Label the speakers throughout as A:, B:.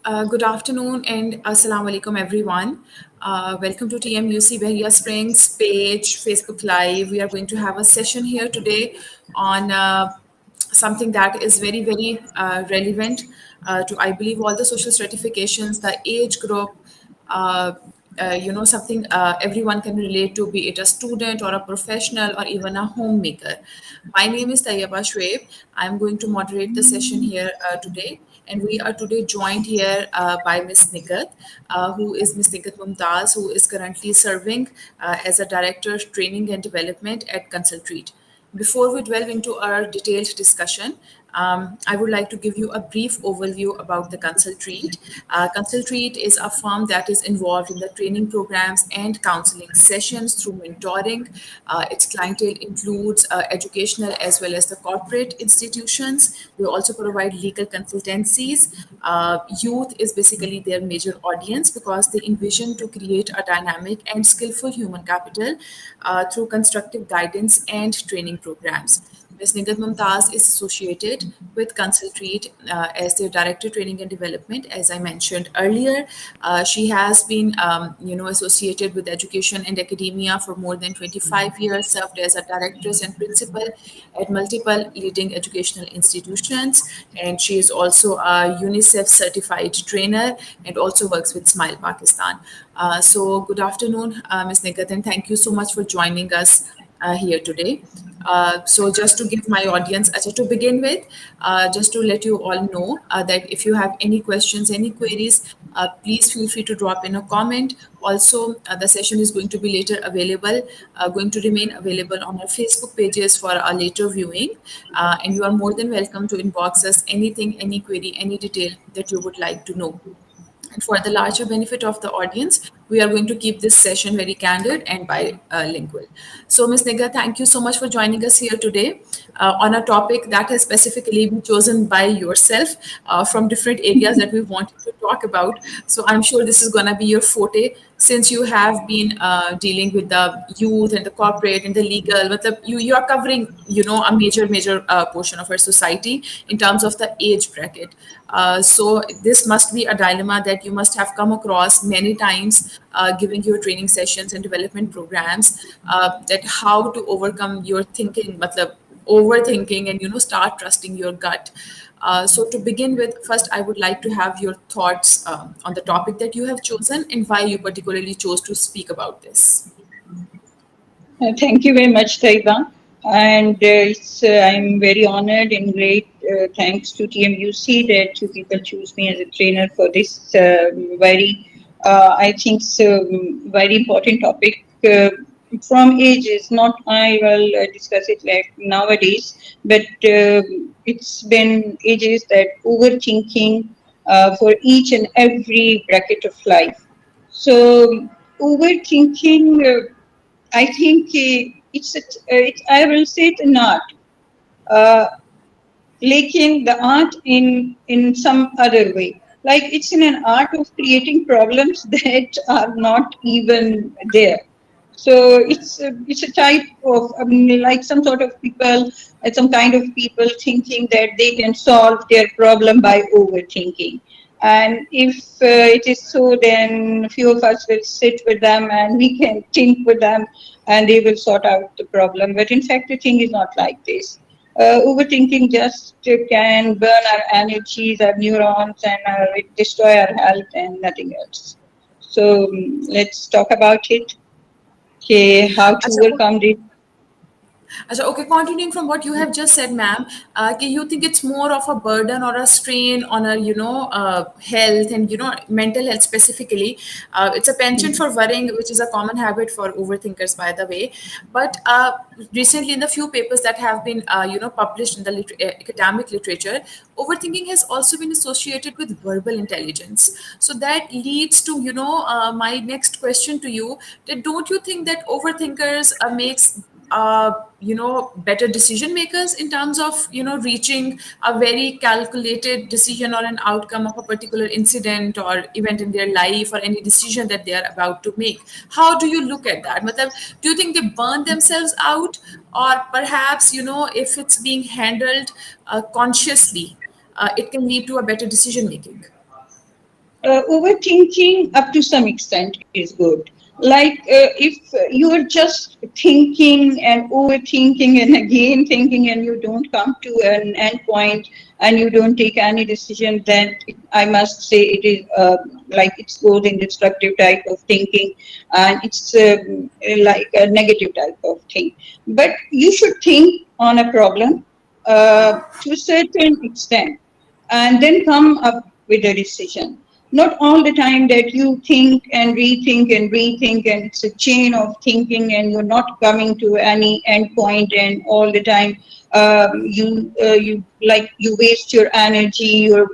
A: Good afternoon and assalamu alaikum everyone. Welcome to TMUC Bahia Springs page, Facebook Live. We are going to have a session here today on something that is very relevant to, I believe, all the social stratifications, the age group, uh, something everyone can relate to, be it a student or a professional or even a homemaker. My name is Tayyaba Shweb. I'm going to moderate the session here today. And we are today joined here by Ms. Nigat, who is Ms. Nigat Mumtaz, who is currently serving as a Director of Training and Development at Consultreat. Before we delve into our detailed discussion, I would like to give you a brief overview about the Consultreat. Consultreat is a firm that is involved in the training programs and counseling sessions through mentoring. Its clientele includes educational as well as the corporate institutions. They also provide legal consultancies. Youth is basically their major audience because they envision to create a dynamic and skillful human capital through constructive guidance and training programs. Ms. Nigat Mumtaz is associated with Consultreat as their Director Training and Development. As I mentioned earlier, she has been, associated with education and academia for more than 25 years, served as a directress and principal at multiple leading educational institutions, and she is also a UNICEF certified trainer and also works with Smile Pakistan. So, good afternoon, Ms. Nigat, and thank you so much for joining us here today. So just to give my audience, to begin with, just to let you all know that if you have any questions, any queries, please feel free to drop in a comment. Also, the session is going to be later available, going to remain available on our Facebook pages for a later viewing. And you are more than welcome to inbox us anything, any query, any detail that you would like to know. And for the larger benefit of the audience, we are going to keep this session very candid and bilingual. So, Ms. Nigga, thank you so much for joining us here today on a topic that has specifically been chosen by yourself from different areas that we wanted to talk about. So, I'm sure this is going to be your forte since you have been dealing with the youth and the corporate and the legal. But you are covering, a major portion of our society in terms of the age bracket. So this must be a dilemma that you must have come across many times giving your training sessions and development programs, that how to overcome your thinking, matlab, overthinking, and start trusting your gut. So to begin with, first I would like to have your thoughts on the topic that you have chosen and why you particularly chose to speak about this.
B: Thank you very much, Taiba. And I'm very honored and great thanks to TMUC that you people choose me as a trainer for this I think, very important topic. From ages, not I will discuss it like nowadays, but it's been ages that overthinking for each and every bracket of life. So overthinking. I think I will say it's an art. Uh, Lekin the art in some other way. Like it's in an art of creating problems that are not even there. So it's a type of like some sort of people, some kind of people thinking that they can solve their problem by overthinking. And if it is so, then few of us will sit with them and we can think with them, and they will sort out the problem. But in fact, the thing is not like this. Overthinking just can burn our energies, our neurons, and it destroy our health and nothing else. So let's talk about it. Okay, how to
A: Acha,
B: overcome this.
A: Okay, continuing from what you have just said, ma'am, you think it's more of a burden or a strain on our, health and, mental health specifically? It's a penchant for worrying, which is a common habit for overthinkers, by the way. But recently, in the few papers that have been, published in the academic literature, overthinking has also been associated with verbal intelligence. So that leads to, my next question to you: that don't you think that overthinkers makes better decision makers in terms of reaching a very calculated decision or an outcome of a particular incident or event in their life or any decision that they are about to make? How do you look at that? Matlab, do you think they burn themselves out, or perhaps if it's being handled consciously, it can lead to a better decision making?
B: Overthinking up to some extent is good. Like if you are just thinking and overthinking and again thinking and you don't come to an end point and you don't take any decision, then I must say it is like it goes in destructive type of thinking, and it's like a negative type of thing. But you should think on a problem to a certain extent and then come up with a decision. Not all the time that you think and rethink, and it's a chain of thinking, and you're not coming to any end point, and all the time you waste your energy, your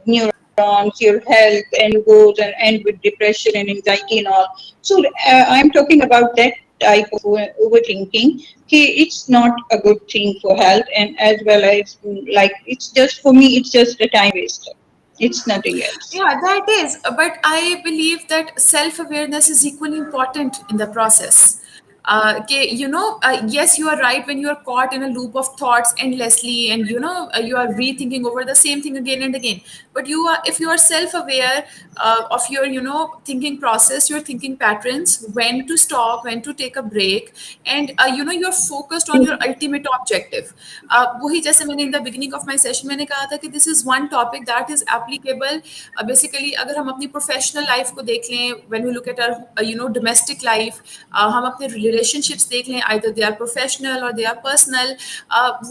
B: neurons, your health, and you go and end with depression and anxiety and all. So I'm talking about that type of overthinking. Okay, it's not a good thing for health, and as well as like it's just for me, it's just a time waster. It's nothing else.
A: Yeah, that is. But I believe that self awareness is equally important in the process. Okay, yes, you are right when you are caught in a loop of thoughts endlessly, and you are rethinking over the same thing again and again. But if you are self-aware of your, thinking process, your thinking patterns, when to stop, when to take a break, and you're focused on your ultimate objective. वही जैसे मैंने in the beginning of my session मैंने कहा था कि this is one topic that is applicable basically अगर हम अपनी professional life को देख लें, when we look at our domestic life, हम अपने relationships देख लें, either they are professional or they are personal,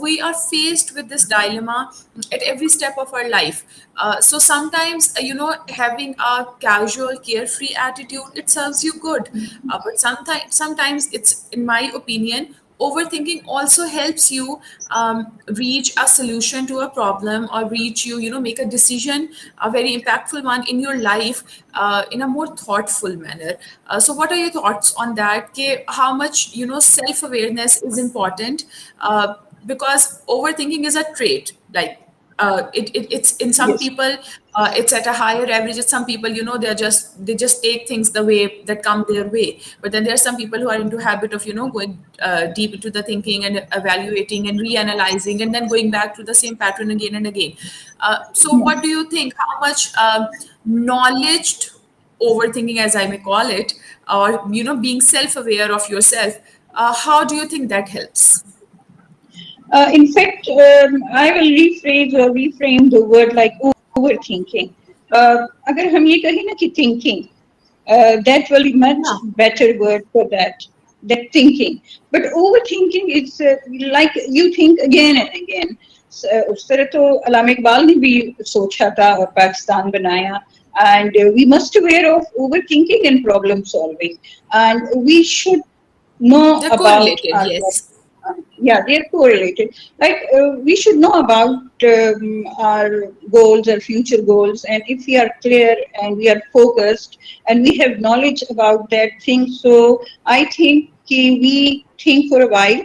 A: we are faced with this dilemma at every step of our life. So sometimes having a casual carefree attitude, it serves you good, but sometimes it's, in my opinion, overthinking also helps you reach a solution to a problem, or reach make a decision, a very impactful one in your life, in a more thoughtful manner. So what are your thoughts on that, how much self awareness is important, because overthinking is a trait, like it's in some
B: Yes.
A: people, it's at a higher average. It's some people, they just take things the way that come their way. But then there are some people who are into habit of going deep into the thinking and evaluating and reanalyzing and then going back to the same pattern again and again. So what do you think, how much knowledge overthinking, as I may call it, or being self-aware of yourself, how do you think that helps?
B: In fact, I will rephrase or reframe the word like overthinking. अगर हम ये कहें ना कि thinking, that will be much
A: Yeah,
B: better word for that. That thinking, but overthinking is like you think again and again. उस तरह तो अलामा इकबाल ने भी सोचा था और पाकिस्तान बनाया. And we must aware of overthinking and problem solving, and we should know
A: they're
B: about
A: correlated,
B: our
A: yes.
B: yeah, they're correlated. Like we should know about our goals, our future goals, and if we are clear and we are focused and we have knowledge about that thing, so I think we think for a while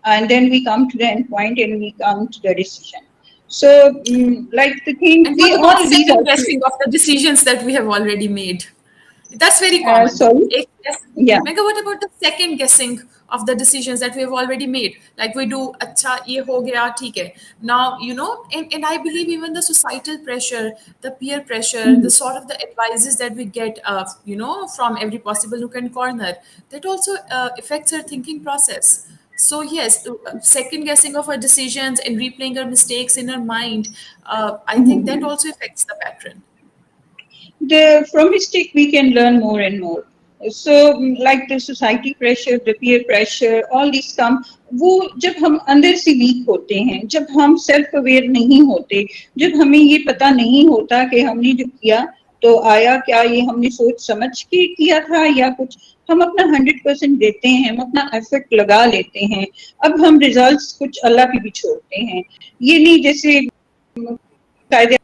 B: and then we come to the end point and we come to the decision. So like the thing,
A: And
B: we
A: what about
B: all these
A: second
B: are
A: guessing of the decisions that we have already made? That's very common.
B: sorry,
A: एक guess-
B: yeah.
A: Mega, what about the second guessing of the decisions that we have already made? Like we do, अच्छा ये हो गया ठीक है. Now and I believe even the societal pressure, the peer pressure, the
B: Mhm.
A: sort of the advices that we get, from every possible nook and corner, that also affects our thinking process. So yes, second guessing of our decisions and replaying our mistakes in our mind, I think that
B: Mhm.
A: also affects the pattern.
B: From mistake we can learn more and more. So like the society pressure, the peer pressure, all these come, वो जब हम अंदर से week होते हैं, जब हम self aware नहीं होते, जब हमें ये पता नहीं होता कि हमने जो किया तो आया क्या, ये हमने सोच समझ के किया था या कुछ, हम अपना 100% देते हैं, हम अपना एफर्ट लगा लेते हैं, अब हम रिजल्ट्स कुछ अल्लाह पे भी छोड़ते हैं. ये नहीं जैसे कायदे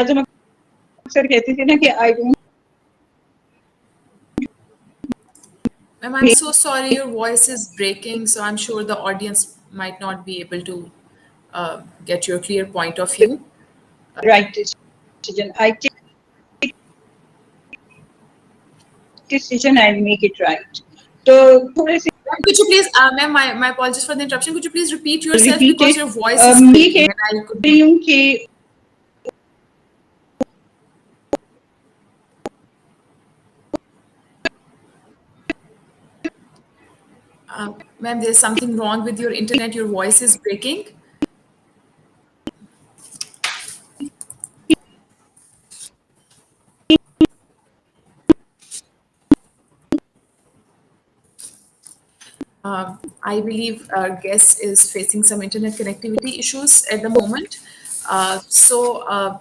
B: आजम अक्सर कहते थे ना कि I don't
A: Ma'am, I'm so sorry, your voice is breaking, so I'm sure the audience might not be able to get your clear point of view.
B: right decision. I take decision and make it right. तो थोड़े से
A: Ma'am, could you please, ma'am, my apologies for the interruption. Could you please repeat yourself
B: repeat
A: because
B: it.
A: your voice is
B: ये
A: breaking
B: कह
A: and I could
B: रही
A: not.
B: हूँ कि
A: Ma'am, there's something wrong with your internet. Your voice is breaking. I believe our guest is facing some internet connectivity issues at the moment. So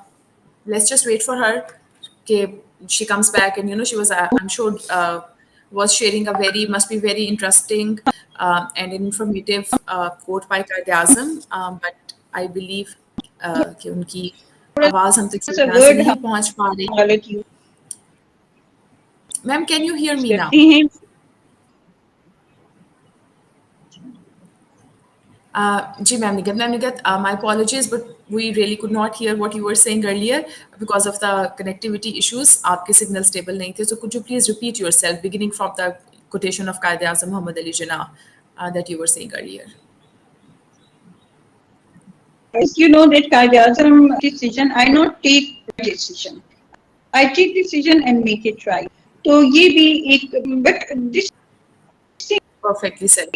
A: let's just wait for her. Okay, she comes back, and she was, I'm sure, was sharing a very, must be very interesting and informative quote by Kardashian. But I believe कि उनकी आवाज हम तक सही
B: a
A: तरह से
B: word
A: नहीं पहुंच पा रही.
B: गलत use
A: Ma'am, can you hear me now?
B: करते हैं.
A: Ji, ma'am, Nigat, my apologies, but we really could not hear what you were saying earlier because of the connectivity issues. आपके signal stable नहीं थे. So could you please repeat yourself, beginning from the quotation of Qaid Azam Muhammad Ali Jinnah that you were saying earlier?
B: As you know that Kajasam decision, I not take decision. I take decision and make it right. तो ये भी एक but this
A: Perfectly said.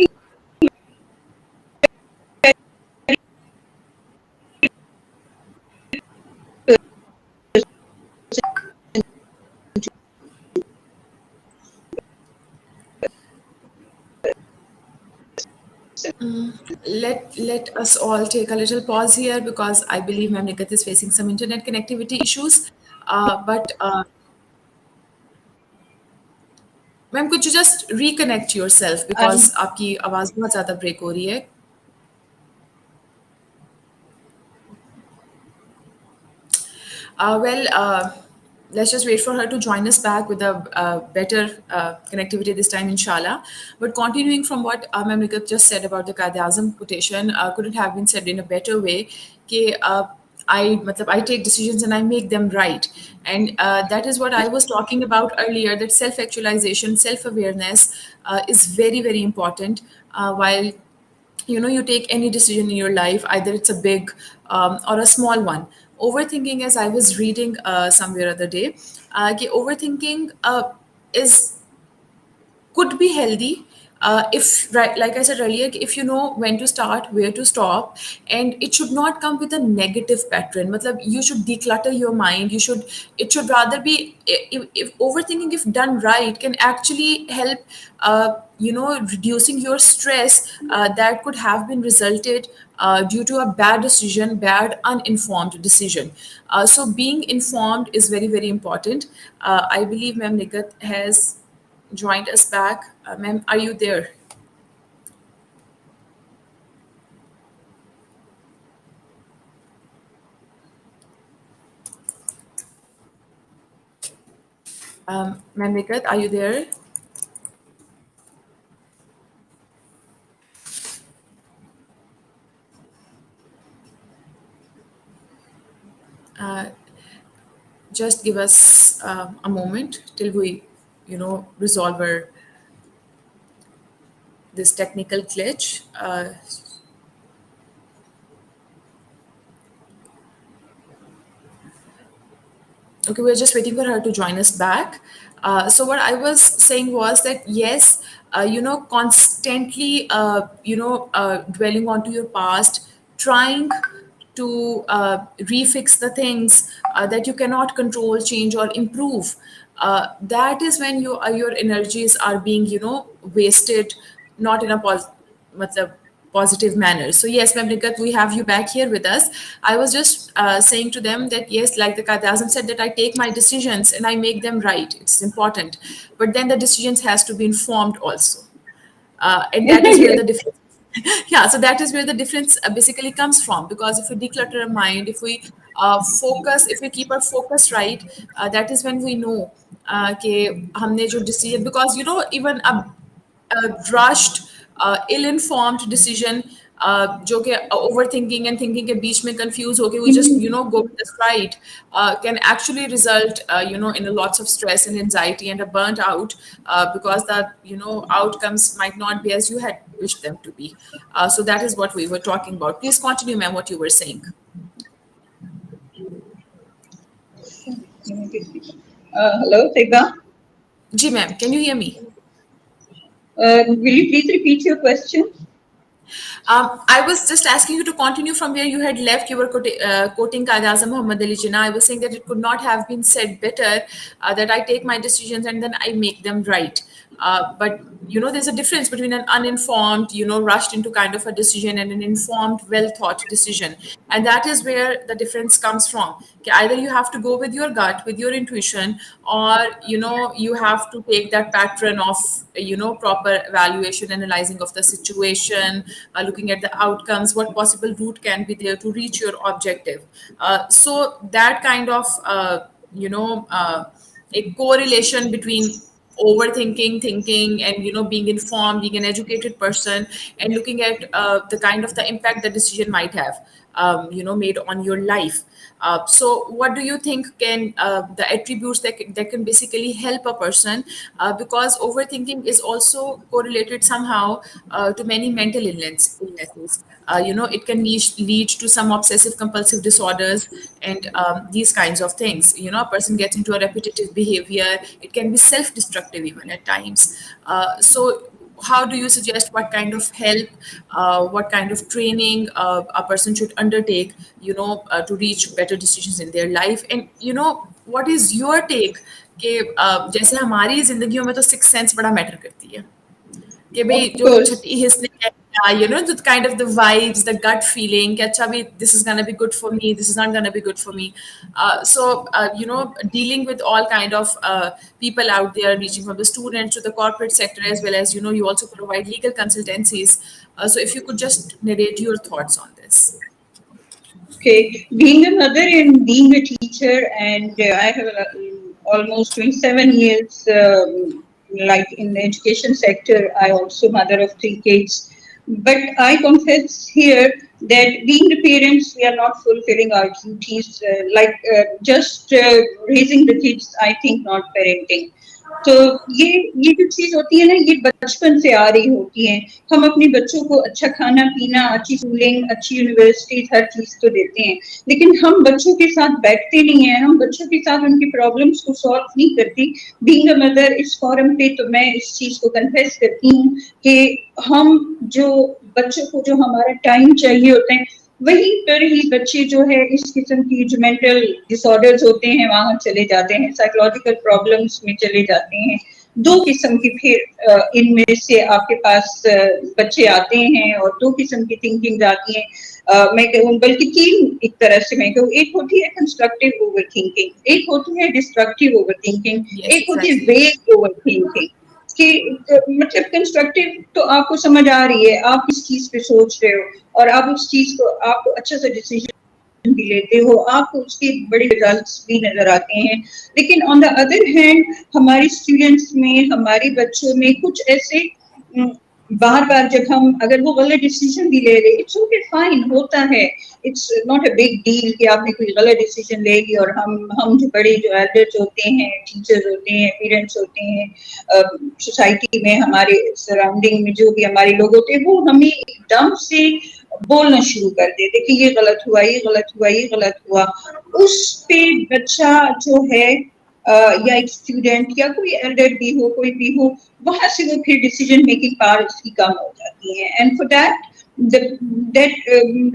A: Let us all take a little pause here because I believe Ma'am Nigat is facing some internet connectivity issues. But ma'am, could you just reconnect yourself because
B: I'm
A: आपकी आवाज बहुत ज़्यादा break हो रही है. Well, let's just wait for her to join us back with a better connectivity this time, inshallah. But continuing from what Ma'am Nikat just said about the Qaid Azam quotation, couldn't have been said in a better way. कि, I take decisions and I make them right. And that is what I was talking about earlier, that self-actualization, self-awareness is very, very important. While you take any decision in your life, either it's a big or a small one. Overthinking, as I was reading somewhere other day, overthinking is could be healthy if, right, like I said earlier, if you know when to start, where to stop, and it should not come with a negative pattern. Matlab, you should declutter your mind. It should rather be, if overthinking, if done right, can actually help reducing your stress that could have been resulted due to a bad decision, bad uninformed decision. So being informed is very, very important. I believe Ma'am Nikat has joined us back. Ma'am, are you there? Ma'am Nikat, are you there? Just give us a moment till we, resolve this technical glitch. Okay, we're just waiting for her to join us back. So what I was saying was that yes, constantly, dwelling onto your past, trying to refix the things that you cannot control, change, or improve. That is when your energies are being, wasted, not in a matlab, positive manner. So yes, Ma'am Nikat, we have you back here with us. I was just saying to them that yes, like the Kadazam said, that I take my decisions and I make them right. It's important, but then the decisions has to be informed also, and that is where the difference. Yeah, so that is where the difference basically comes from. Because if we declutter our mind, if we focus, if we keep our focus right, that is when we know कि हमने जो decision, because even a rushed, ill-informed decision, जो कि overthinking and thinking के बीच में confuse होके we just go with the stride, can actually result in a lots of stress and anxiety and a burnt out, because the outcomes might not be as you had wished them to be. So that is what we were talking about. Please continue, ma'am, what you were saying.
B: hello, Tega.
A: Ji, ma'am, can you hear me?
B: Will you please repeat your question?
A: I was just asking you to continue from where you had left. You were quoting Qaid Azam Muhammad Ali Jinnah. I was saying that it could not have been said better, that I take my decisions and then I make them right. But there's a difference between an uninformed, rushed into kind of a decision and an informed, well thought decision. And that is where the difference comes from. Okay, either you have to go with your gut, with your intuition, or you have to take that pattern of proper evaluation, analyzing of the situation, looking at the outcomes, what possible route can be there to reach your objective. So that kind of a correlation between overthinking, thinking, and being informed, being an educated person, and looking at the kind of the impact the decision might have made on your life. So what do you think can the attributes that can basically help a person, because overthinking is also correlated somehow to many mental illnesses. It can lead to some obsessive compulsive disorders and these kinds of things. A person gets into a repetitive behavior. It can be self-destructive even at times. So how do you suggest what kind of help, what kind of training a person should undertake, to reach better decisions in their life? And what is your take कि जैसे हमारी जिंदगियों में तो six sense बड़ा matter करती है कि भाई
B: Of
A: जो
B: course.
A: छठी हिस्से the kind of the vibes, the gut feeling कि अच्छा भी this is gonna be good for me, this is not gonna be good for me. So dealing with all kind of people out there, reaching from the students to the corporate sector, as well as you also provide legal consultancies. So if you could just narrate your thoughts on this.
B: Okay, being a mother and being a teacher, and I have almost 27 years, like in the education sector. I also mother of three kids, but I confess here that being the parents, we are not fulfilling our duties. Just raising the kids, I think not parenting. तो ये जो चीज होती है ना, ये बचपन से आ रही होती है. हम अपने बच्चों को अच्छा खाना पीना, अच्छी स्कूलिंग, अच्छी यूनिवर्सिटी, हर चीज तो देते हैं, लेकिन हम बच्चों के साथ बैठते नहीं है, हम बच्चों के साथ उनकी प्रॉब्लम्स को सॉल्व नहीं करती. बीइंग अ मदर इस फॉरम पे तो मैं इस चीज को कन्फेस करती हूँ कि हम जो बच्चों को जो हमारा टाइम चाहिए होता है, वहीं पर ही बच्चे जो है इस किस्म की जो मेंटल डिसऑर्डर्स होते हैं वहां चले जाते हैं, साइकोलॉजिकल प्रॉब्लम्स में चले जाते हैं. दो किस्म की फिर इनमें से आपके पास बच्चे आते हैं और दो किस्म की थिंकिंग आती हैं. मैं कहूँ बल्कि तीन, एक तरह से मैं कहूँ, एक होती है कंस्ट्रक्टिव ओवर थिंकिंग, एक होती है डिस्ट्रक्टिव ओवर थिंकिंग,
A: Yes,
B: एक होती है
A: exactly.
B: वेग ओवर थिंकिंग. कि मतलब कंस्ट्रक्टिव तो आपको समझ आ रही है, आप इस चीज पे सोच रहे हो और आप उस चीज को आप अच्छा सा डिसीजन भी लेते हो, आपको उसके बड़े रिजल्ट्स भी नजर आते हैं. लेकिन ऑन द अदर हैंड हमारे स्टूडेंट्स में, हमारे बच्चों में कुछ ऐसे बार बार जब हम अगर वो गलत डिसीजन भी ले रहे, इट्स ओके, फाइन, होता है, it's not a big deal कि आपने कोई गलत डिसीजन ले लिया. और हम जो बड़े जो एल्डर्स होते हैं, टीचर्स होते हैं, पेरेंट्स होते हैं, सोसाइटी में हमारे सराउंडिंग में जो भी हमारे लोग होते हैं, वो हमें एकदम से बोलना शुरू कर देते कि ये गलत हुआ, ये गलत हुआ, ये गलत हुआ. उस पे बच्चा जो है या एक स्टूडेंट या कोई एल्डर भी हो, कोई भी हो, वहां से वो फिर डिसीजन मेकिंग पावर उसकी कम हो जाती है. And for that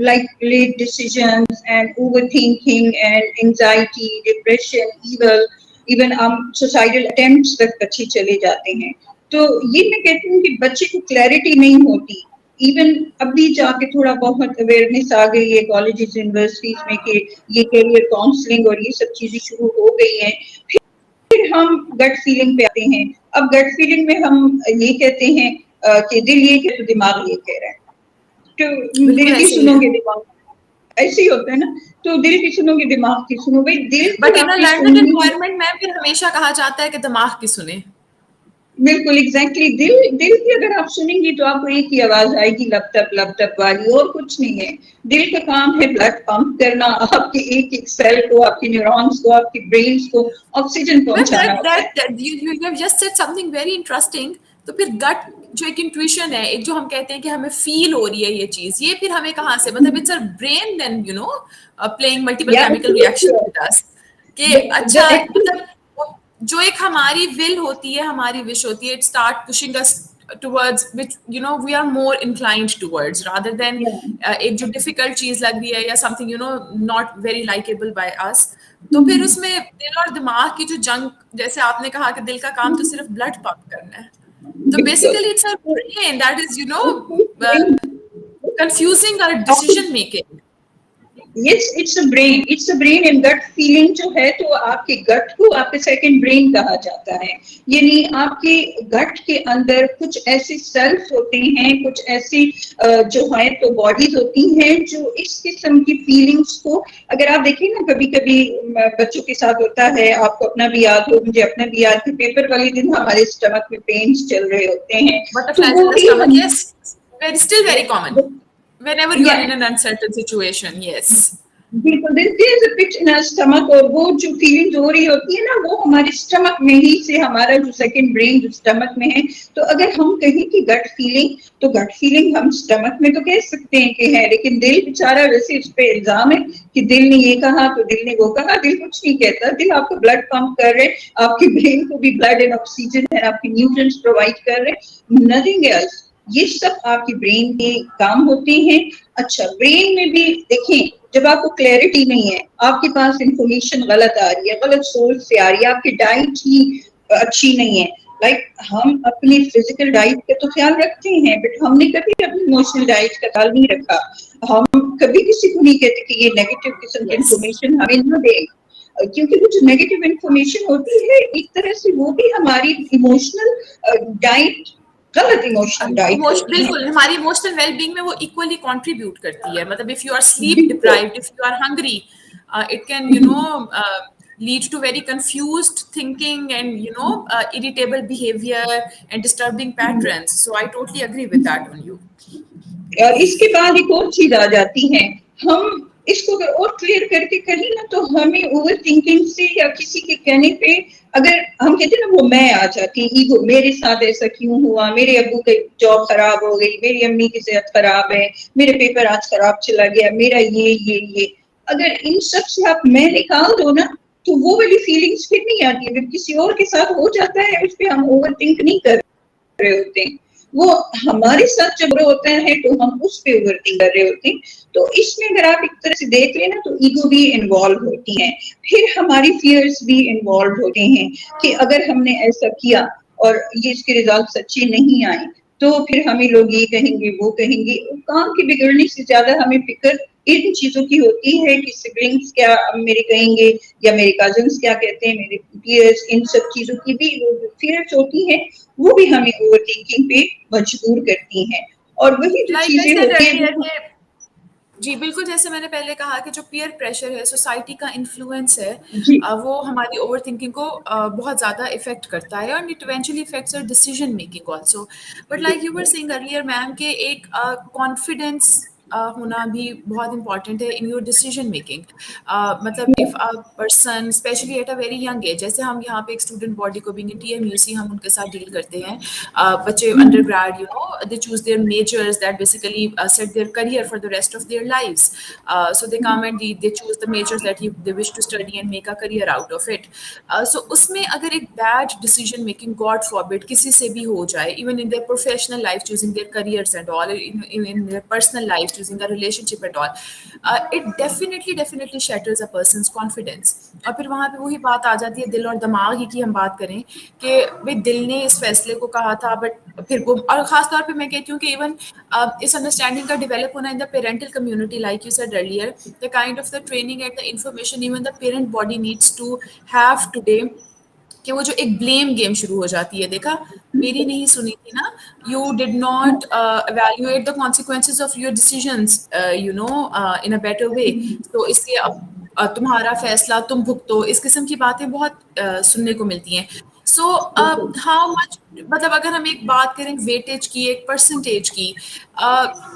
B: like late decisions and overthinking and anxiety, depression, even suicidal attempts तक बच्चे चले जाते हैं. तो ये मैं कहती हूँ कि बच्चे को क्लैरिटी नहीं होती. इवन अभी जाके थोड़ा बहुत अवेयरनेस आ गई है कॉलेजेस यूनिवर्सिटीज में कि ये कैरियर काउंसलिंग और ये सब चीजें शुरू हो गई हैं. फिर हम गट फीलिंग पे आते हैं. अब गट फीलिंग में हम ये कहते हैं कि दिल ये कह तो दिमाग ये कह रहा है. तो
A: बिल्कुल
B: दिल की
A: ऐसे ही है.
B: सुनोगे दिमाग, ऐसे ही होता है ना. तो दिल की सुनोगे दिमाग की सुनो, भाई दिल की
A: बट इन अ
B: आपकी
A: लर्नड
B: सुननी.
A: एनवायरनमेंट में फिर हमेशा कहा जाता है कि दिमाग की सुने.
B: बिल्कुल एग्जैक्टली, दिल की अगर आप सुनेंगी तो आपको एक ही आवाज आएगी, लप तप वाली, और कुछ नहीं है. दिल का काम है ब्लड पंप करना, आपके एक एक सेल को, आपके न्यूरॉन्स को, आपके ब्रेन्स को ऑक्सीजन
A: But
B: पहुंचाना होता है.
A: you have just said something very interesting. तो फिर गट जो एक इंट्यूशन है, एक जो हम कहते हैं कि हमें फील हो रही है ये चीज, ये फिर हमें कहाँ से, मतलब it's a brain than playing multiple
B: या
A: केमिकल रिएक्शन विद अस कि
B: द
A: अच्छा
B: एक्चुअल
A: मतलब जो एक हमारी विल होती है, हमारी विश होती है, it start pushing us towards which we are more inclined towards, rather than
B: Yeah.
A: ایک جو ڈیفیکلٹ چیز لگ رہی ہے یا something not very likable by us. تو پھر اس میں دل اور دماغ کی جو جنگ، جیسے آپ نے کہا کہ دل کا کام تو صرف بلڈ پمپ کرنا ہے، تو
B: بالکل.
A: Basically it's our brain that is
B: brain.
A: confusing our decision making.
B: Yes it's a brain and gut feeling جو ہے تو آپ کے گٹ کو آپ کا سیکنڈ برین کہا جاتا ہے. یعنی آپ کے گٹ کے اندر کچھ ایسے سیلف ہوتے ہیں، کچھ ایسی جو ہے تو باڈیز ہوتی ہیں جو اس قسم کی فیلنگس کو، اگر آپ دیکھیں نا کبھی کبھی بچوں کے ساتھ ہوتا ہے، آپ کو اپنا بھی یاد ہو، مجھے اپنا بھی یاد ہے، پیپر والے دن ہمارے اسٹمک میں پینس چل رہے ہوتے ہیں، تو
A: Butterflies
B: وہ
A: in the
B: بھی
A: stomach,
B: ہم
A: yes, still very common whenever you are in an uncertain situation. Yes.
B: بالکل اسٹمک، اور وہ جو فیلنگ ہو رہی ہوتی ہے نا وہ ہمارے اسٹمک میں ہی سے، ہمارا جو سیکنڈ برین جو اسٹمک میں ہے. تو اگر ہم کہیں کہ گٹ فیلنگ، تو گٹ فیلنگ ہم اسٹمک میں تو کہہ سکتے ہیں کہ ہے، لیکن دل بےچارا ویسے اس پہ الزام ہے کہ دل نے یہ کہا تو دل نے وہ کہا. دل کچھ نہیں کہتا، دل آپ کو بلڈ پمپ کر رہے، آپ کے برین کو بھی بلڈ اینڈ آکسیجن ہے، آپ کے نیوٹرنس پرووائڈ کر رہے، نتھنگ ایلس. یہ سب آپ کے برین کے کام ہوتے ہیں. اچھا، برین میں بھی دیکھیں، جب آپ کو کلیئرٹی نہیں ہے، آپ کے پاس انفارمیشن غلط آ رہی ہے، غلط سورس سے آ رہی ہے، آپ کی ڈائٹ ہی اچھی نہیں ہے. لائک ہم اپنی فزیکل ڈائٹ کا تو خیال رکھتے ہیں، بٹ ہم نے کبھی اپنی ایموشنل ڈائٹ کا خیال نہیں رکھا. ہم کبھی کسی کو نہیں کہتے کہ یہ نیگیٹو قسم کی
A: Yes.
B: انفارمیشن ہمیں نہ دے، کیونکہ وہ جو نیگیٹو انفارمیشن ہوتی ہے ایک طرح سے وہ بھی ہماری ایموشنل ڈائٹ، غلط ایموشنل ڈائٹ ہوتی ہے.
A: بالکل ہماری ایموشنل ویل بینگ میں وہ ایکولی کنٹریبیوٹ کرتی ہے. مطلب if you are sleep deprived, if you are hungry, it can lead to very confused thinking and irritable behavior and disturbing patterns. So I totally agree with that on you.
B: اور اس کے بعد ایک اور چیز آ جاتی ہے، ہم اس کو اگر اور کلیئر کر کے کہیں نا تو ہمیں اوور تھنکنگ سے یا کسی کے کہنے پہ، اگر ہم کہتے ہیں نا وہ میں آ جاتی ہے، ایگو، میرے ساتھ ایسا کیوں ہوا، میرے ابو کی جاب خراب ہو گئی، میری امی کی صحت خراب ہے، میرے پیپر آج خراب چلا گیا، میرا یہ اگر ان سب سے آپ میں نکال دو نا تو وہ والی فیلنگس پھر نہیں آتی ہے. جب کسی اور کے ساتھ ہو جاتا ہے اس پہ ہم اوور تھنک نہیں کر رہے ہوتے ہیں، وہ ہمارے ساتھ جب رہا ہوتا ہے تو ہم اس پہ اوور تھنک کر رہے ہوتے ہیں. تو اس میں اگر آپ ایک طرح سے دیکھ لیں نا تو ایگو بھی انوالو ہوتی ہے، پھر ہماری فیئرس بھی انوالو ہوتے ہیں کہ اگر ہم نے ایسا کیا اور یہ اس کے ریزلٹس اچھے نہیں آئے تو پھر ہمیں لوگ یہ کہیں گے، وہ کہیں گے. کام کے بگڑنے سے زیادہ ہمیں فکر ان چیزوں کی ہوتی ہے کہ سبلنگس کیا میرے کہیں گے، یا میرے کزنس کیا کہتے ہیں، میرے پیئرس، ان سب چیزوں کی بھی فیئرس ہوتی ہیں. وہ بھی ہمیں اوور تھنکنگ پہ مجبور کرتی ہیں. اور وہی جو
A: Like I
B: چیزیں
A: said
B: ہوتی
A: earlier
B: ہیں،
A: کہ جی بالکل، جیسے میں نے پہلے کہا کہ جو پیئر پریشر ہے، سوسائٹی کا انفلوئنس ہے،
B: جی
A: وہ ہماری اوور تھنکنگ کو بہت زیادہ افیکٹ کرتا ہے، اور اٹ ایونچولی افیکٹس اور decision making also. But like you were saying earlier ma'am کہ ایک کانفیڈینس ہونا بھی بہت امپورٹنٹ ہے ان یور ڈیسیژن میکنگ. مطلب of person especially at a very young age, جیسے ہم یہاں پہ ایک اسٹوڈنٹ باڈی کو being T M U C ہم ان کے ساتھ ڈیل کرتے ہیں. بچے undergrad they choose their majors that basically set their career for the rest of their lives. So they come and they choose the majors that they wish to study and make a career out of it. So اس میں اگر ایک bad decision making, God forbid, کسی سے بھی ہو جائے, even in their professional life, choosing their careers and all, in their personal life, choosing a relationship and all, it definitely shatters a person's confidence. اور پھر وہاں پہ وہی بات آ جاتی ہے دل اور دماغ ہی کی ہم بات کریں کہ بھائی دل نے اس فیصلے کو کہا تھا، بٹ پھر وہ، اور خاص طور پہ میں کہتی ہوں کہ ایون اس انڈرسٹینڈنگ کا ڈیولپ ہونا ان دا parental community, like you said earlier, the kind of the training and the information even the parent body needs to have today, کہ وہ جو ایک بلیم گیم شروع ہو جاتی ہے، دیکھا میری نہیں سنی تھی نا، you did not evaluate the consequences of your decisions in a better way, تو اس لیے اب تمہارا فیصلہ تم بھگتو. اس قسم کی باتیں بہت سننے کو ملتی ہیں. سو ہاؤ مچ، مطلب اگر ہم ایک بات کریں ویٹیج کی، ایک پرسنٹیج کی،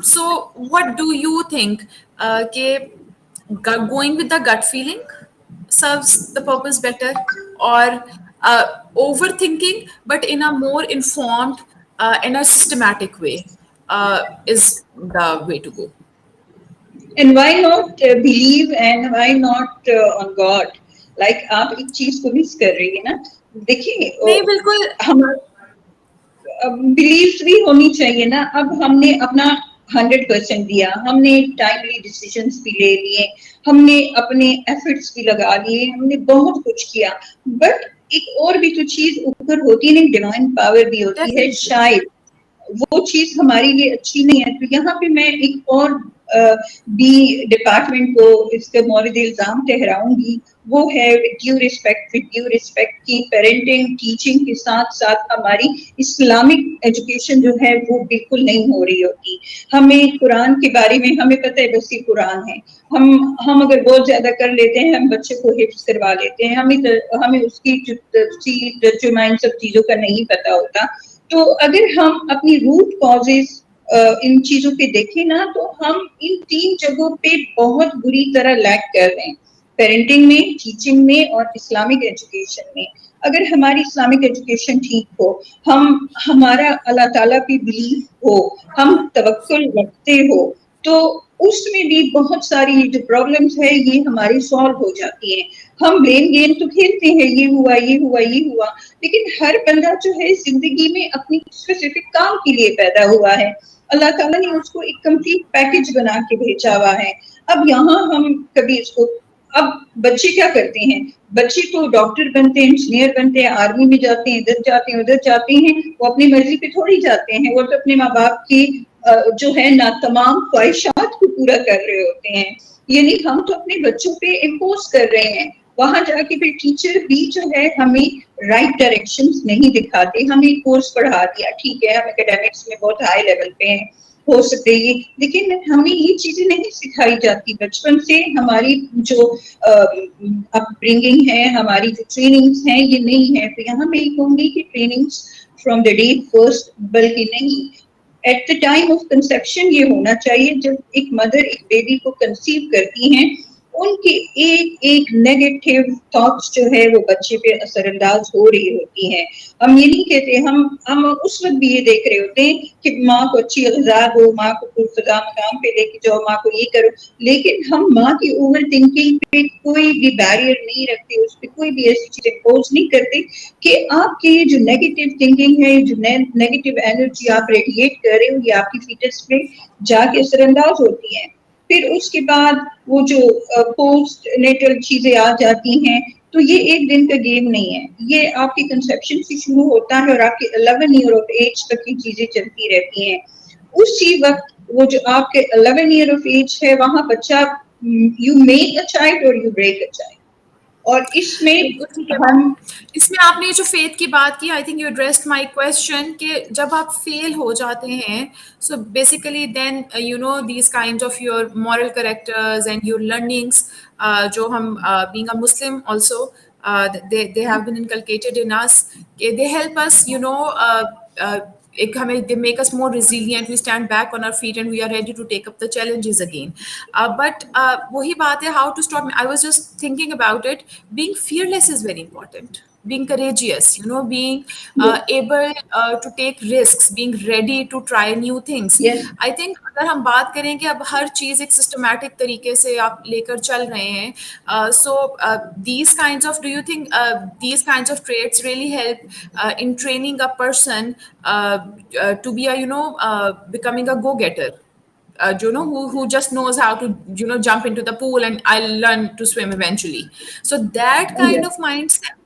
A: so what do you think کہ going with the gut feeling serves the purpose better, or overthinking but in a more informed and a systematic way is the way to go.
B: And why not blue and why not on God. Like آپ ایک چیز کو مس کر رہی ہے نا. دیکھیے
A: نہیں بالکل.
B: ہمارا بلیف بھی ہونی چاہیے نا. اب ہم نے اپنا 100% دیا, ہم نے ٹائملی ڈیسیژنس بھی لے لیے, ہم نے اپنے ایفرٹس بھی لگا لیے, ہم نے بہت کچھ کیا, بٹ ایک اور بھی تو چیز اوپر ہوتی ہے نا, ڈیوائن پاور بھی ہوتی ہے,
A: definitely.
B: شاید وہ چیز ہمارے لیے اچھی نہیں ہے. تو یہاں پہ میں ایک اور بھی ڈپارٹمنٹ کو اس کے مورد الزام ٹھہراؤں گی, وہ ہے ود ڈیو ریسپیکٹ کی پیرنٹنگ ٹیچنگ کے ساتھ ساتھ ہماری اسلامک ایجوکیشن جو ہے وہ بالکل نہیں ہو رہی ہوتی. ہمیں قرآن کے بارے میں ہمیں پتہ ہے بس یہ قرآن ہے, ہم اگر بہت زیادہ کر لیتے ہیں, ہم بچے کو حفظ کروا لیتے ہیں, ہمیں اس کی تفصیل ترجمہ ان سب چیزوں کا نہیں پتا ہوتا. تو اگر ہم اپنی روٹ کازز ان چیزوں پہ دیکھیں نا, تو ہم ان 3 جگہوں پہ بہت بری طرح لیک کر رہے ہیں, پیرنٹنگ میں, ٹیچنگ میں اور اسلامک ایجوکیشن میں. اگر ہماری اسلامک ایجوکیشن ٹھیک ہو, ہمارا اللہ تعالیٰ پہ بلیف ہو, ہم توکل رکھتے ہو, تو اس میں بھی بہت ساری جو پرابلمس ہے یہ ہماری سالو ہو جاتی ہیں. ہم بلیم گیم تو کھیلتے ہیں, یہ ہوا یہ ہوا یہ ہوا, لیکن ہر بندہ جو ہے زندگی میں اپنی اسپیسیفک کام کے لیے پیدا ہوا ہے. اللہ تعالیٰ نے اس کو ایک کمپلیٹ پیکج بنا کے بھیجا ہوا ہے. اب یہاں ہم کبھی اس کو, اب بچے کیا کرتے ہیں, بچے تو ڈاکٹر بنتے ہیں, انجینئر بنتے ہیں, آرمی میں جاتے ہیں, ادھر جاتے ہیں ادھر جاتے ہیں, وہ اپنی مرضی پہ تھوڑی جاتے ہیں, وہ تو اپنے ماں باپ کی جو ہے نا تمام خواہشات کو پورا کر رہے ہوتے ہیں. یعنی ہم تو اپنے بچوں پہ امپوز کر رہے ہیں. وہاں جا کے پھر ٹیچر بھی جو ہے ہمیں رائٹ ڈائریکشن نہیں دکھاتے. ہمیں کورس پڑھا دیا, ٹھیک ہے, ہم اکیڈیمکس میں بہت ہائی لیول پہ ہیں, ہو سکتے یہ, لیکن ہمیں یہ چیزیں نہیں سکھائی جاتی بچپن سے. ہماری جو اپ برنگنگ ہے, ہماری جو ٹریننگز ہیں یہ نہیں ہے. تو یہاں میں یہ کہوں گی کہ trainings from the day first, بلکہ نہیں, at the time of conception یہ ہونا چاہیے. جب ایک مدر ایک بیبی کو کنسیو کرتی ہیں, ان کی ایک ایک نیگیٹو تھاٹس جو ہے وہ بچے پہ اثر انداز ہو رہی ہوتی ہیں. ہم یہ نہیں کہتے, ہم اس وقت بھی یہ دیکھ رہے ہوتے ہیں کہ ماں کو اچھی غذا دو, ماں کو پرفضا مقام پہ لے کے جاؤ, ماں کو یہ کرو, لیکن ہم ماں کی اوور تھنکنگ پہ کوئی بھی بیریئر نہیں رکھتے, اس پہ کوئی بھی ایسی چیزیں پوز نہیں کرتے کہ آپ کی جو نیگیٹو تھنکنگ ہے, جو نیگیٹو انرجی آپ ریڈیٹ کر رہے ہو, یہ آپ کی فیٹس پہ جا کے اثر انداز ہوتی ہے. پھر اس کے بعد وہ جو پوسٹ نیٹل چیزیں آ جاتی ہیں, تو یہ ایک دن کا گیم نہیں ہے. یہ آپ کی کنسیپشن سے شروع ہوتا ہے اور آپ کے 11 ایئر آف ایج تک یہ چیزیں چلتی رہتی ہیں. اسی وقت وہ جو آپ کے 11 ایئر آف ایج ہے, وہاں بچہ, یو میک اے چائلڈ اور یو بریک اے چائلڈ. اور اس میں
A: بالکل ٹھیک ہے میم.
B: ہم
A: اس میں آپ نے جو فیتھ کی بات کی, I think you addressed my question, کہ جب آپ فیل ہو جاتے ہیں, so basically then you know these kind of your moral characters and your learnings, جو ہم being a Muslim also they have been inculcated in us, they help us, you know, ایک ہمیں they make us more resilient, we stand back on our feet and we are ready to take up the challenges again. But وہی بات ہے, how to stop, I was just thinking about it, being fearless is very important, being courageous, you know, being able to take risks, being ready to try new things.
B: yes,
A: I think اگر ہم بات کریں کہ اب ہر چیز ایک systematic طریقے سے آپ لے کر چل رہے ہیں, so these kinds of, do you think these kinds of traits really help in training a person to be a, you know, becoming a go-getter, you know, who just knows how to, you know, jump into the pool and I'll learn to swim eventually. So that kind
B: yes.
A: of mindset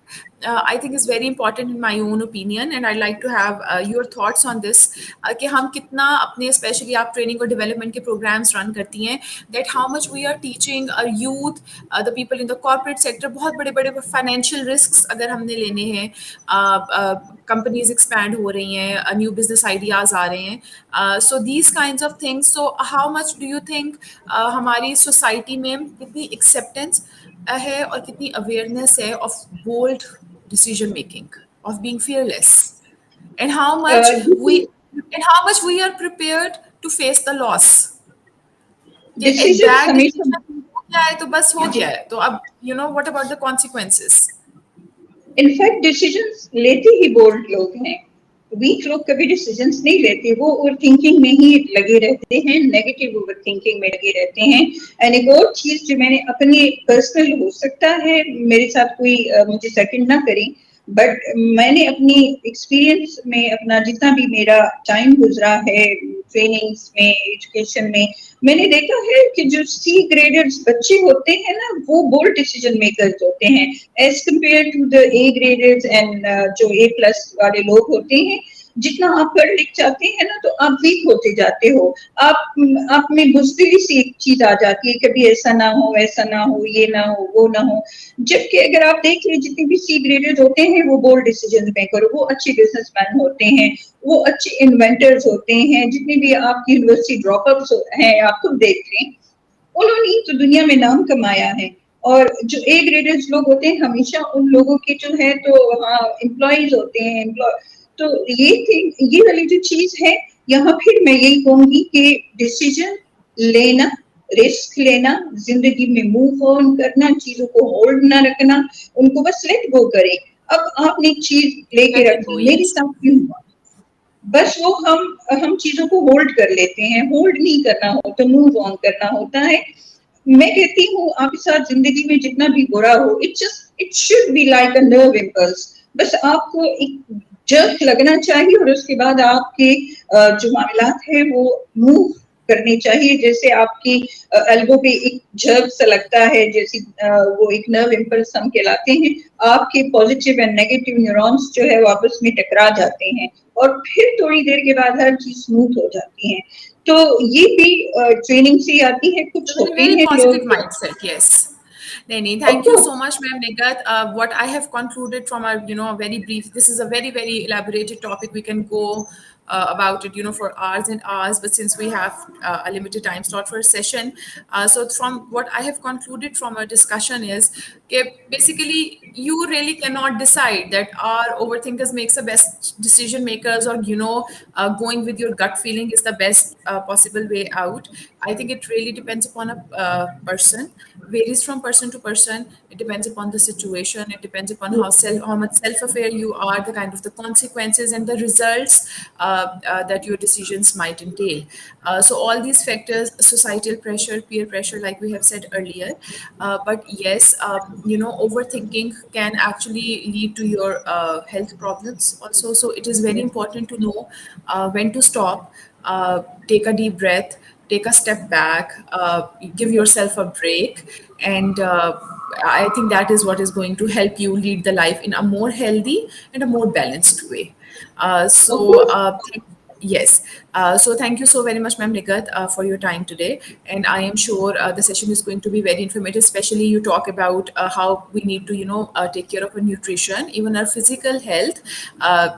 A: I think is very important in my own opinion, and I'd like to have your thoughts on this, کہ ہم کتنا اپنے especially آپ training اور development کے programmes run کرتی ہیں, that how much we are teaching youth, the people in the corporate sector. بہت بڑے بڑے فائنینشیل رسکس اگر ہم نے لینے ہیں, کمپنیز ایکسپینڈ ہو رہی ہیں, نیو بزنس آئیڈیاز آ رہے ہیں, so these kinds of things. So how much do you think ہماری سوسائٹی میں کتنی ایکسیپٹینس ہے اور کتنی اویئرنیس ہے of bold decision making, of being fearless, and how much we are prepared to face the loss, کہ ایک
B: ڈیسیژنس
A: bed
B: ہمیشہ,
A: ڈیسیژن ہو گیا ہے تو بس ہو گیا ہے, تو اب you know what about the consequences.
B: In fact decisions لیتے ہی بولڈ لوگ ہیں. ویک لوگ کبھی ڈیسیژنس نہیں لیتے, وہ اوور تھنکنگ میں ہی لگے رہتے ہیں, نیگیٹو اوور تھنکنگ میں لگے رہتے ہیں. اینڈ ایک اور چیز جو میں نے اپنے پرسنل, ہو سکتا ہے میرے ساتھ کوئی مجھے سیکنڈ نہ کریں, बट मैंने अपनी एक्सपीरियंस में अपना जितना भी मेरा टाइम गुजरा है ट्रेनिंग्स में एजुकेशन में, मैंने देखा है कि जो सी ग्रेडेड बच्चे होते हैं ना, वो बोल्ड डिसीजन मेकर्स होते हैं as compare to the A graded and जो ए प्लस वाले लोग होते हैं। जितना आप पढ़ लिख जाते हैं ना, तो आप वीक होते जाते हो। आप में बुजदिली सी एक चीज आ जाती है, कभी ऐसा ना हो, ऐसा ना हो, ये ना हो, वो ना हो। जबकि अगर आप देख लें, जितने भी सी ग्रेडेड होते हैं वो बोल्ड डिसीजन मेकर, वो अच्छे बिजनेसमैन होते हैं, वो अच्छे इन्वेंटर्स होते हैं। जितने भी आपकी यूनिवर्सिटी ड्रॉपआउट्स हैं, आप खुद देख लें, उन्होंने ही तो दुनिया में नाम कमाया है। और जो ए ग्रेडेड लोग होते हैं, हमेशा उन लोगों के जो है तो हाँ एम्प्लॉयज होते हैं, तो ये थिंग, ये वाली जो चीज है, यहाँ फिर मैं यही कहूंगी कि डिसीजन लेना, रिस्क लेना, जिंदगी में मूव ऑन करना, चीजों को होल्ड ना रखना, उनको बस लेट गो करें। अब आपने एक चीज लेके
A: लेट
B: रख
A: इट गो,
B: दी, मेरे
A: यस।
B: साथ क्यों हुआ, बस वो हम चीजों को होल्ड कर लेते हैं। होल्ड नहीं करना हो तो मूव ऑन करना होता है। मैं कहती हूँ आपके साथ जिंदगी में जितना भी बुरा हो, it should be like a nerve impulse. बस आपको एक जर्क लगना चाहिए और उसके बाद आपके जो मामलात है वो मूव करने चाहिए। जैसे आपकी एल्बो पे एक जर्क सा लगता है, जैसे वो एक नर्व इम्पल्स हम कहलाते हैं। आपके पॉजिटिव एंड नेगेटिव न्यूरॉन्स जो है वो आपस में टकरा जाते हैं और फिर थोड़ी देर के बाद हर चीज स्मूथ हो जाती है। तो ये भी ट्रेनिंग से आती है। कुछ
A: With a
B: होते
A: very
B: हैं
A: positive
B: लोग,
A: mindset, yes. Naini,
B: of
A: thank you so
B: course.
A: much, ma'am Nigat. What I have concluded from our, a very brief, this is a very, very elaborated topic. We can go about it, for hours and hours. But since we have a limited time slot for a session, so from what I have concluded from our discussion is, okay, basically, you really cannot decide that our overthinkers makes the best decision makers, or going with your gut feeling is the best possible way out. I think it really depends upon a person, varies from person to person. It depends upon the situation. It depends upon how much self-aware you are, the kind of the consequences and the results that your decisions might entail. So all these factors, societal pressure, peer pressure, like we have said earlier. But yes, overthinking can actually lead to your health problems also. So it is very important to know when to stop, take a deep breath, take a step back, give yourself a break, and I think that is what is going to help you lead the life in a more healthy and a more balanced way.
B: Of
A: So,
B: course.
A: yes. So thank you so very much, Ma'am Nigat, for your time today. And I am sure the session is going to be very informative, especially you talk about how we need to, take care of our nutrition, even our physical health,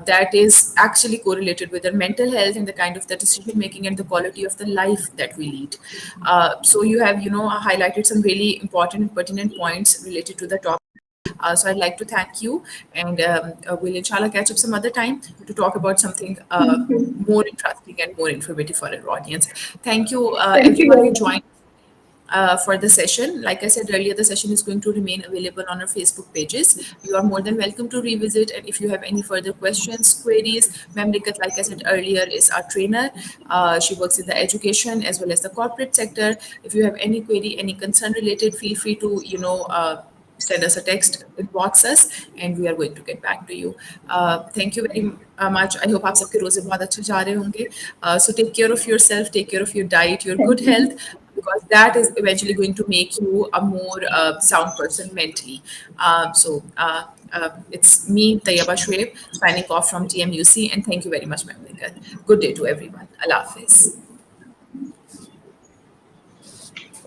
A: that is actually correlated with our mental health and the kind of the decision making and the quality of the life that we lead. So you have, highlighted some really important and pertinent points related to the topic. So I'd like to thank you, and we'll inshallah catch up some other time to talk about something
B: thank you.
A: more interesting and more informative for our audience. Thank you,
B: thank you
A: everyone
B: very
A: who
B: much.
A: joined for the session. Like I said earlier, the session is going to remain available on our Facebook pages. You are more than welcome to revisit. And if you have any further questions, queries, Ma'am Rikat, like I said earlier, is our trainer. She works in the education as well as the corporate sector. If you have any query, any concern related, feel free to, send us a text, inbox us, and we are going to get back to you. Thank you very much. I hope आप सबके रोजे बहुत अच्छे जा रहे होंगे. So take care of yourself, take care of your diet, your
B: thank
A: good
B: you.
A: health, because that is eventually going to make you a more sound person mentally. It's me, Tayyaba Shweb, signing off from TMUC, and thank you very much, Ma'am Nikat. Good day to everyone. Allah Hafiz.